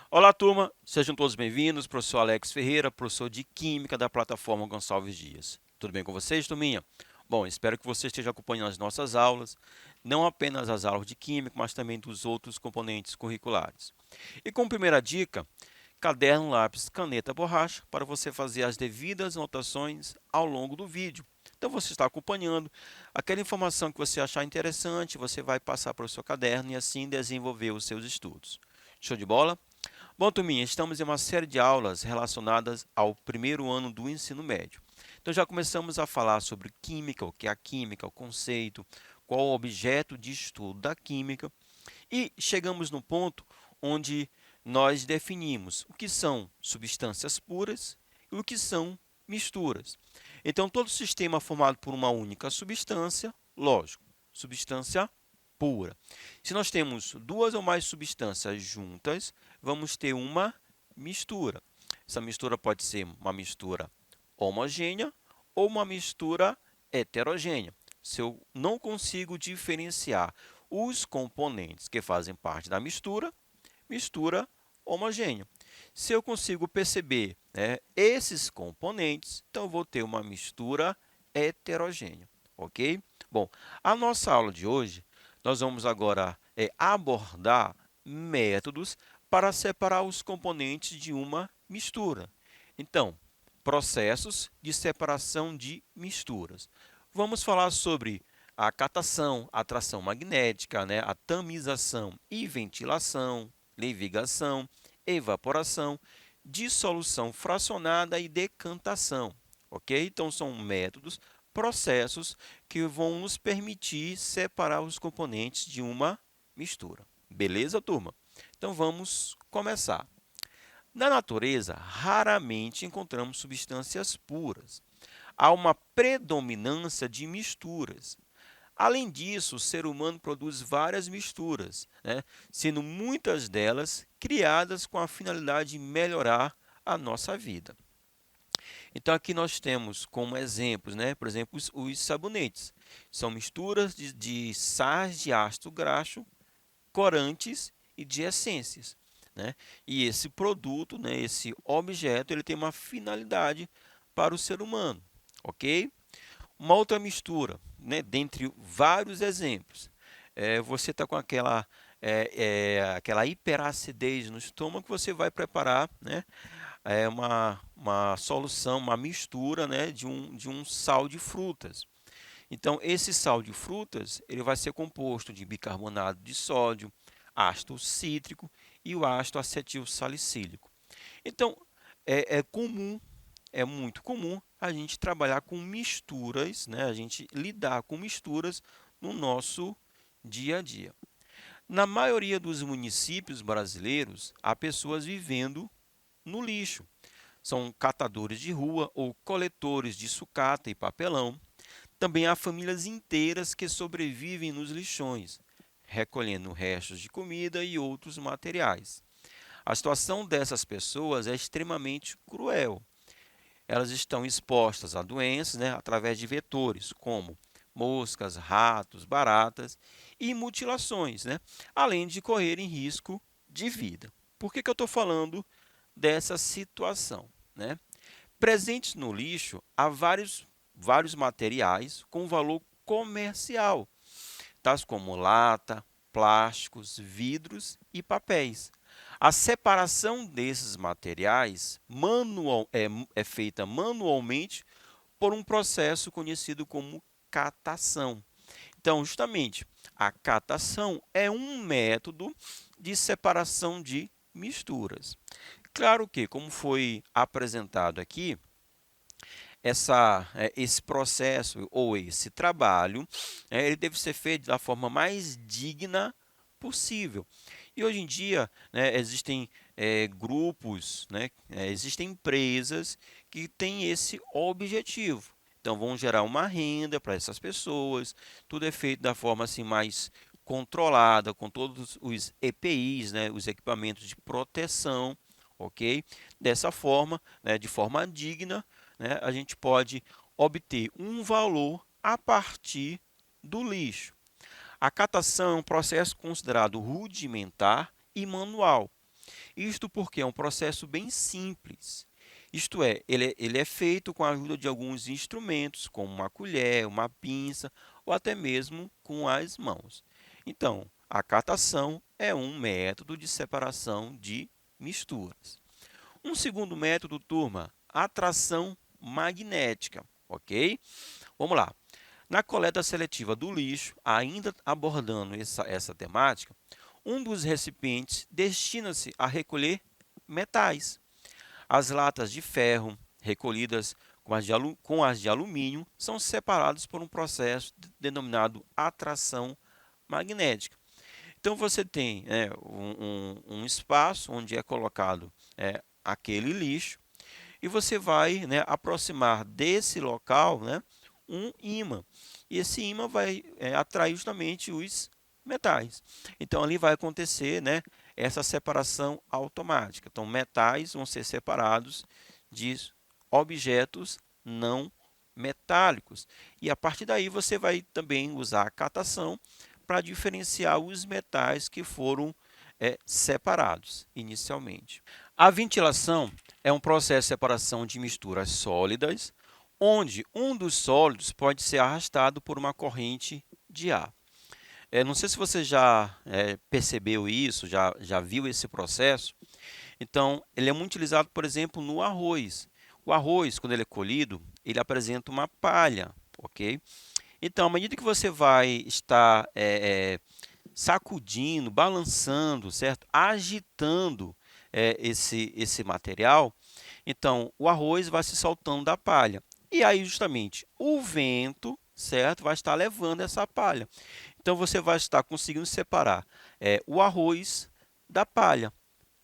Olá, turma! Sejam todos bem-vindos. Professor Alex Ferreira, professor de Química da plataforma Gonçalves Dias. Tudo bem com vocês, turminha? Bom, espero que você esteja acompanhando as nossas aulas, não apenas as aulas de Química, mas também dos outros componentes curriculares. E como primeira dica, caderno, lápis, caneta, borracha, para você fazer as devidas anotações ao longo do vídeo. Então, você está acompanhando, aquela informação que você achar interessante, você vai passar para o seu caderno e assim desenvolver os seus estudos. Show de bola? Bom, turminha, estamos em uma série de aulas relacionadas ao primeiro ano do ensino médio. Então, já começamos a falar sobre química, o que é a química, o conceito, qual o objeto de estudo da química. E chegamos no ponto onde nós definimos o que são substâncias puras e o que são misturas. Então, todo sistema formado por uma única substância, lógico, substância pura. Se nós temos duas ou mais substâncias juntas, vamos ter uma mistura. Essa mistura pode ser uma mistura homogênea ou uma mistura heterogênea. Se eu não consigo diferenciar os componentes que fazem parte da mistura, mistura homogênea. Se eu consigo perceber, esses componentes, então eu vou ter uma mistura heterogênea, ok? Bom, a nossa aula de hoje, nós vamos agora abordar métodos para separar os componentes de uma mistura. Então, processos de separação de misturas. Vamos falar sobre a catação, a atração magnética, a tamização e ventilação, levigação, evaporação, dissolução fracionada e decantação. Ok? Então, são métodos, processos que vão nos permitir separar os componentes de uma mistura. Beleza, turma? Então, vamos começar. Na natureza, raramente encontramos substâncias puras. Há uma predominância de misturas. Além disso, o ser humano produz várias misturas, sendo muitas delas criadas com a finalidade de melhorar a nossa vida. Então, aqui nós temos como exemplos, por exemplo, os sabonetes. São misturas de sais de ácido graxo, corantes e de essências. E esse produto, esse objeto, ele tem uma finalidade para o ser humano, ok? Uma outra mistura, dentre vários exemplos, você está com aquela hiperacidez no estômago, você vai preparar uma solução, uma mistura de um sal de frutas. Então, esse sal de frutas ele vai ser composto de bicarbonato de sódio, ácido cítrico e o ácido acetil salicílico. Então, é muito comum a gente trabalhar com misturas, a gente lidar com misturas no nosso dia a dia. Na maioria dos municípios brasileiros, há pessoas vivendo no lixo. São catadores de rua ou coletores de sucata e papelão. Também há famílias inteiras que sobrevivem nos lixões, recolhendo restos de comida e outros materiais. A situação dessas pessoas é extremamente cruel. Elas estão expostas a doenças através de vetores, como moscas, ratos, baratas e mutilações, além de correrem risco de vida. Por que eu estou falando dessa situação? Presentes no lixo, há vários materiais com valor comercial, tais como lata, plásticos, vidros e papéis. A separação desses materiais é feita manualmente por um processo conhecido como catação. Então, justamente, a catação é um método de separação de misturas. Claro que, como foi apresentado aqui, esse processo ou esse trabalho, ele deve ser feito da forma mais digna possível. E hoje em dia, existem grupos, existem empresas que têm esse objetivo. Então, vão gerar uma renda para essas pessoas. Tudo é feito da forma assim, mais controlada, com todos os EPIs, os equipamentos de proteção, ok? Dessa forma, né, de forma digna, né, a gente pode obter um valor a partir do lixo. A catação é um processo considerado rudimentar e manual. Isto porque é um processo bem simples. Isto é, ele é feito com a ajuda de alguns instrumentos, como uma colher, uma pinça ou até mesmo com as mãos. Então, a catação é um método de separação de misturas. Um segundo método, turma, atração magnética, ok? Vamos lá. Na coleta seletiva do lixo, ainda abordando essa temática, um dos recipientes destina-se a recolher metais. As latas de ferro, recolhidas com as de alumínio, são separadas por um processo denominado atração magnética. Então, você tem um espaço onde é colocado aquele lixo e você vai, né, aproximar desse local, né, um ímã. E esse ímã vai atrair justamente os metais. Então, ali vai acontecer, né, essa separação automática. Então, metais vão ser separados de objetos não metálicos. E a partir daí você vai também usar a catação para diferenciar os metais que foram separados inicialmente. A ventilação é um processo de separação de misturas sólidas, onde um dos sólidos pode ser arrastado por uma corrente de ar. Não sei se você já percebeu isso, já viu esse processo. Então, ele é muito utilizado, por exemplo, no arroz. O arroz, quando ele é colhido, ele apresenta uma palha, ok? Então, à medida que você vai estar sacudindo, balançando, certo? Agitando esse material, então o arroz vai se soltando da palha. E aí, justamente, o vento, certo, vai estar levando essa palha. Então, você vai estar conseguindo separar o arroz da palha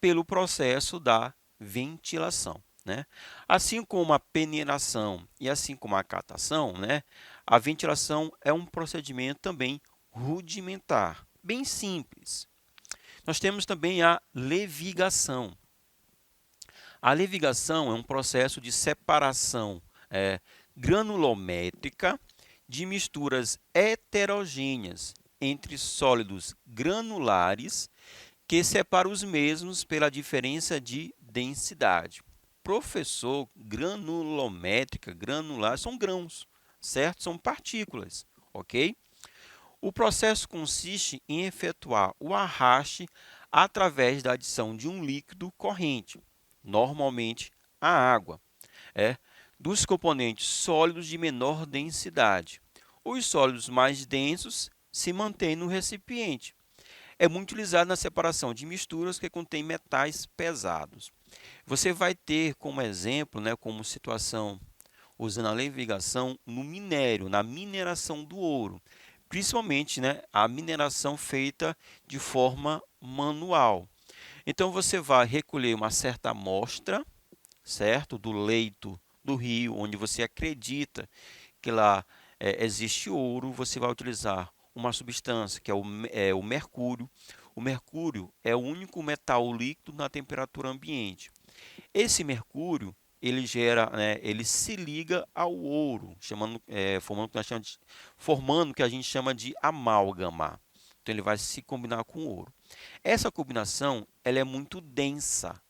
pelo processo da ventilação, né? Assim como a peneiração e assim como a catação, né, a ventilação é um procedimento também rudimentar, bem simples. Nós temos também a levigação. A levigação é um processo de separação granulométrica de misturas heterogêneas entre sólidos granulares que separa os mesmos pela diferença de densidade. Professor, granulométrica, granular, são grãos, certo? São partículas, ok? O processo consiste em efetuar o arraste através da adição de um líquido corrente, normalmente a água, dos componentes sólidos de menor densidade. Os sólidos mais densos se mantêm no recipiente. É muito utilizado na separação de misturas que contêm metais pesados. Você vai ter como exemplo, né, como situação, usando a levigação no minério, na mineração do ouro, principalmente, né, a mineração feita de forma manual. Então, você vai recolher uma certa amostra, certo, do leito do rio, onde você acredita que lá existe ouro, você vai utilizar uma substância que é o mercúrio. O mercúrio é o único metal líquido na temperatura ambiente. Esse mercúrio ele se liga ao ouro, formando o que a gente chama de amálgama. Então ele vai se combinar com o ouro. Essa combinação ela é muito densa.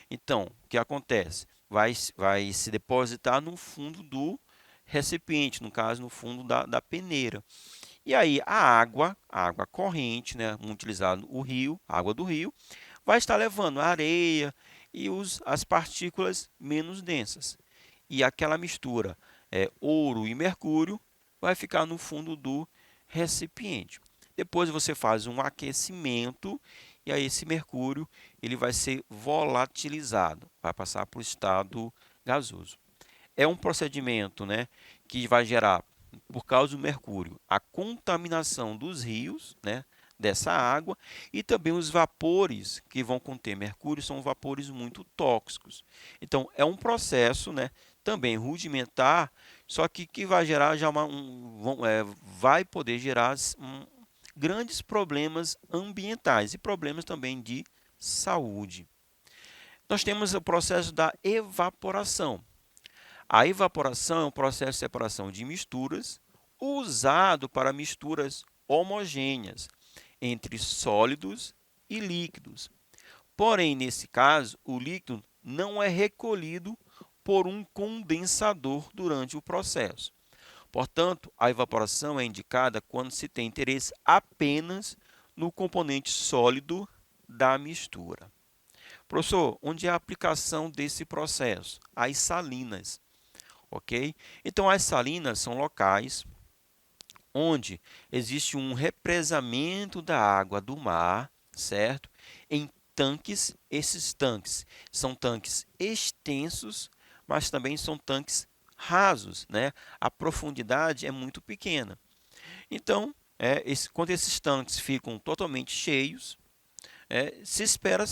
Então, o que acontece? Vai se depositar no fundo do recipiente, no caso, no fundo da peneira. E aí a água corrente, né, muito utilizado o rio, a água do rio, vai estar levando a areia e as partículas menos densas. E aquela mistura ouro e mercúrio vai ficar no fundo do recipiente. Depois você faz um aquecimento e aí esse mercúrio ele vai ser volatilizado, vai passar para o estado gasoso. É um procedimento, né, que vai gerar, por causa do mercúrio, a contaminação dos rios, né, dessa água, e também os vapores que vão conter mercúrio são vapores muito tóxicos. Então, é um processo, né, também rudimentar, só que vai gerar já vai poder gerar grandes problemas ambientais e problemas também de saúde. Nós temos o processo da evaporação. A evaporação é um processo de separação de misturas usado para misturas homogêneas entre sólidos e líquidos. Porém, nesse caso, o líquido não é recolhido por um condensador durante o processo. Portanto, a evaporação é indicada quando se tem interesse apenas no componente sólido da mistura. Professor, onde é a aplicação desse processo? As salinas, ok? Então, as salinas são locais onde existe um represamento da água do mar, certo? Em tanques, esses tanques são tanques extensos, mas também são tanques rasos, né? A profundidade é muito pequena. Então, quando esses tanques ficam totalmente cheios, se espera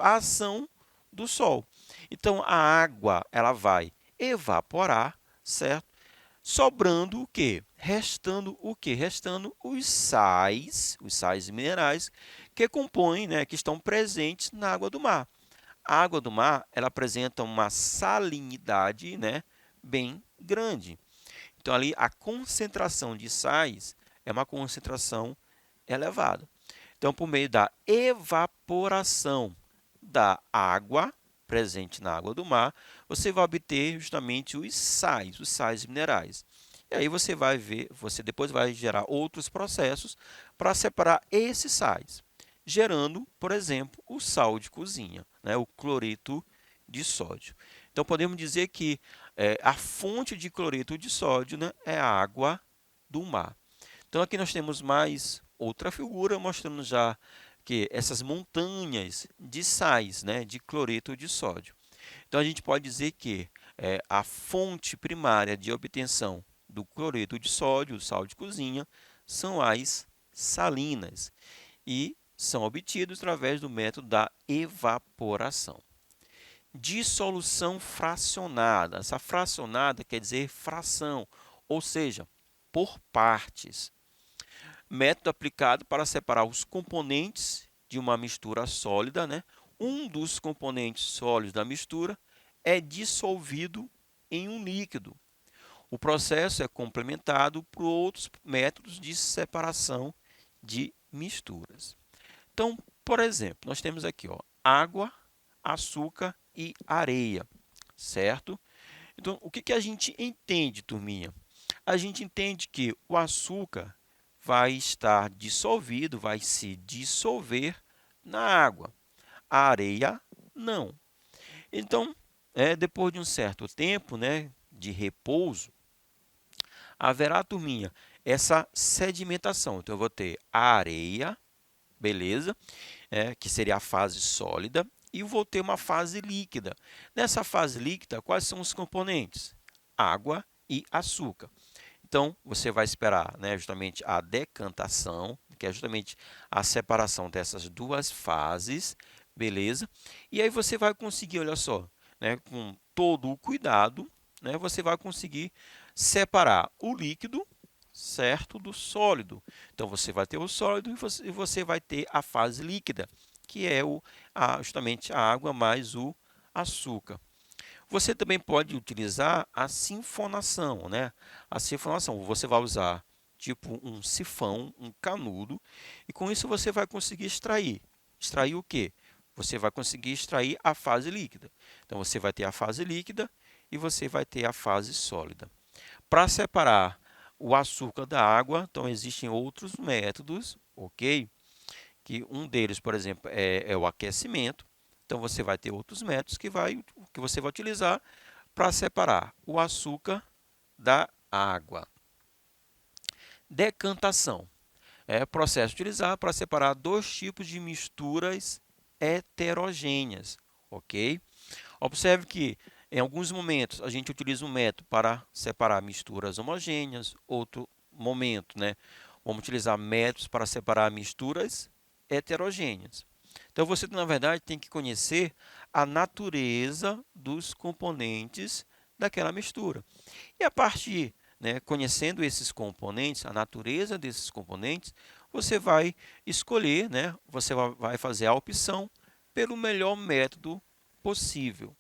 a ação do Sol. Então, a água ela vai evaporar, certo? Sobrando o quê? Restando o quê? Restando os sais minerais que compõem, né, que estão presentes na água do mar. A água do mar ela apresenta uma salinidade, né, bem grande. Então, ali a concentração de sais é uma concentração elevada. Então, por meio da evaporação da água presente na água do mar, você vai obter justamente os sais minerais. E aí você vai ver, você depois vai gerar outros processos para separar esses sais, gerando, por exemplo, o sal de cozinha, né, o cloreto de sódio. Então, podemos dizer que a fonte de cloreto de sódio, né, é a água do mar. Então, aqui nós temos mais outra figura mostrando já que essas montanhas de sais, né, de cloreto de sódio. Então, a gente pode dizer que a fonte primária de obtenção do cloreto de sódio, o sal de cozinha, são as salinas e são obtidos através do método da evaporação. Dissolução fracionada. Essa fracionada quer dizer fração, ou seja, por partes. Método aplicado para separar os componentes de uma mistura sólida, né? Um dos componentes sólidos da mistura é dissolvido em um líquido. O processo é complementado por outros métodos de separação de misturas. Então, por exemplo, nós temos aqui água, açúcar e areia, certo? Então, o que a gente entende, turminha? A gente entende que o açúcar vai estar dissolvido, vai se dissolver na água. A areia, não. Então, depois de um certo tempo, né, de repouso, haverá, turminha, essa sedimentação. Então, eu vou ter a areia, beleza? Que seria a fase sólida, e vou ter uma fase líquida. Nessa fase líquida, quais são os componentes? Água e açúcar. Então, você vai esperar, né, justamente a decantação, que é justamente a separação dessas duas fases, beleza? E aí você vai conseguir, olha só, né, com todo o cuidado, né, você vai conseguir separar o líquido, certo, do sólido. Então, você vai ter o sólido e você vai ter a fase líquida, que é justamente a água mais o açúcar. Você também pode utilizar a sinfonação, né? A sinfonação, você vai usar tipo um sifão, um canudo, e com isso você vai conseguir extrair. Extrair o quê? Você vai conseguir extrair a fase líquida. Então, você vai ter a fase líquida e você vai ter a fase sólida. Para separar o açúcar da água, então existem outros métodos, ok? Que um deles, por exemplo, é o aquecimento. Então, você vai ter outros métodos que você vai utilizar para separar o açúcar da água. Decantação é o processo utilizado para separar dois tipos de misturas heterogêneas, ok? Observe que em alguns momentos a gente utiliza um método para separar misturas homogêneas, outro momento, né, vamos utilizar métodos para separar misturas heterogêneas. Então, você, na verdade, tem que conhecer a natureza dos componentes daquela mistura. E a partir, né, conhecendo esses componentes, a natureza desses componentes, você vai escolher, né, você vai fazer a opção pelo melhor método possível.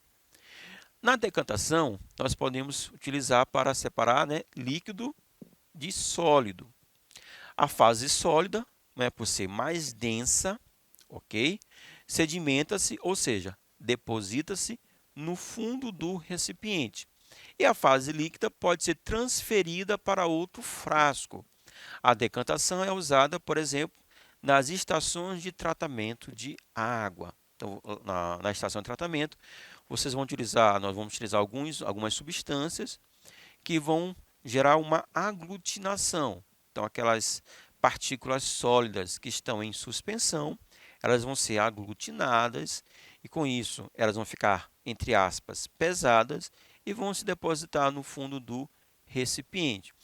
Na decantação, nós podemos utilizar para separar, né, líquido de sólido. A fase sólida, né, por ser mais densa, ok? Sedimenta-se, ou seja, deposita-se no fundo do recipiente. E a fase líquida pode ser transferida para outro frasco. A decantação é usada, por exemplo, nas estações de tratamento de água. Então, na estação de tratamento, nós vamos utilizar algumas substâncias que vão gerar uma aglutinação. Então, aquelas partículas sólidas que estão em suspensão, elas vão ser aglutinadas e, com isso, elas vão ficar, entre aspas, pesadas e vão se depositar no fundo do recipiente.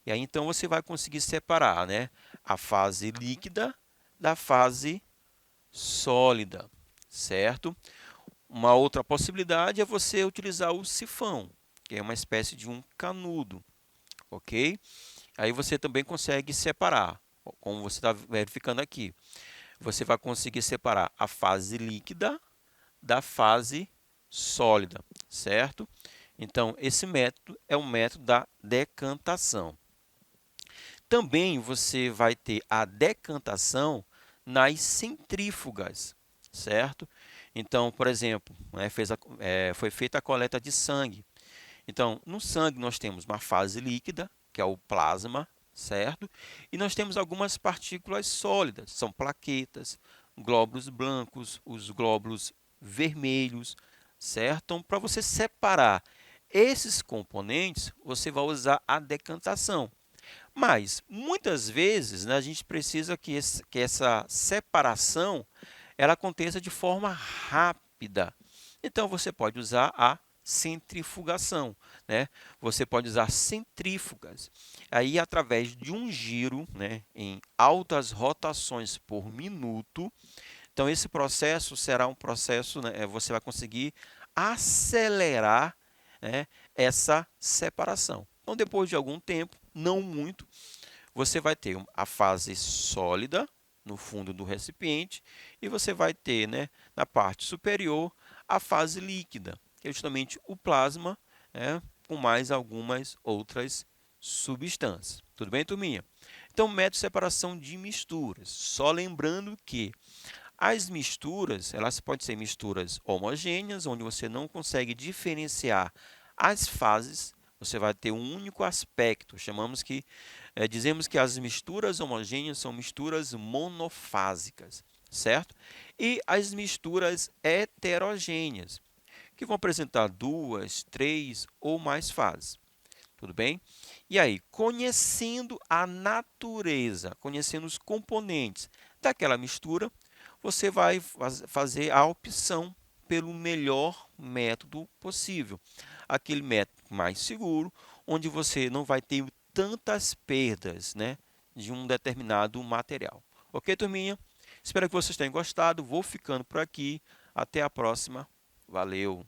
E aí, então, você vai conseguir separar, né, a fase líquida da fase sólida, certo? Uma outra possibilidade é você utilizar o sifão, que é uma espécie de um canudo, ok? Aí você também consegue separar, como você está verificando aqui. Você vai conseguir separar a fase líquida da fase sólida, certo? Então, esse método é o método da decantação. Também você vai ter a decantação nas centrífugas, certo? Então, por exemplo, né, foi feita a coleta de sangue. Então, no sangue nós temos uma fase líquida, que é o plasma, certo? E nós temos algumas partículas sólidas, são plaquetas, glóbulos brancos, os glóbulos vermelhos, certo? Então, para você separar esses componentes, você vai usar a decantação. Mas, muitas vezes, né, a gente precisa que essa separação ela aconteça de forma rápida. Então, você pode usar a centrifugação, né? Você pode usar centrífugas. Aí, através de um giro, né, em altas rotações por minuto, então esse processo será um processo, né, você vai conseguir acelerar, né, essa separação. Então, depois de algum tempo, não muito, você vai ter a fase sólida no fundo do recipiente e você vai ter, né, na parte superior a fase líquida, que é justamente o plasma, né, com mais algumas outras substâncias. Tudo bem, turminha? Então, método de separação de misturas. Só lembrando que as misturas, elas podem ser misturas homogêneas, onde você não consegue diferenciar as fases, você vai ter um único aspecto. Dizemos que as misturas homogêneas são misturas monofásicas, certo? E as misturas heterogêneas, que vão apresentar duas, três ou mais fases. Tudo bem? E aí, conhecendo a natureza, conhecendo os componentes daquela mistura, você vai fazer a opção pelo melhor método possível. Aquele método mais seguro, onde você não vai ter tantas perdas, né, de um determinado material. Ok, turminha? Espero que vocês tenham gostado. Vou ficando por aqui. Até a próxima. Valeu!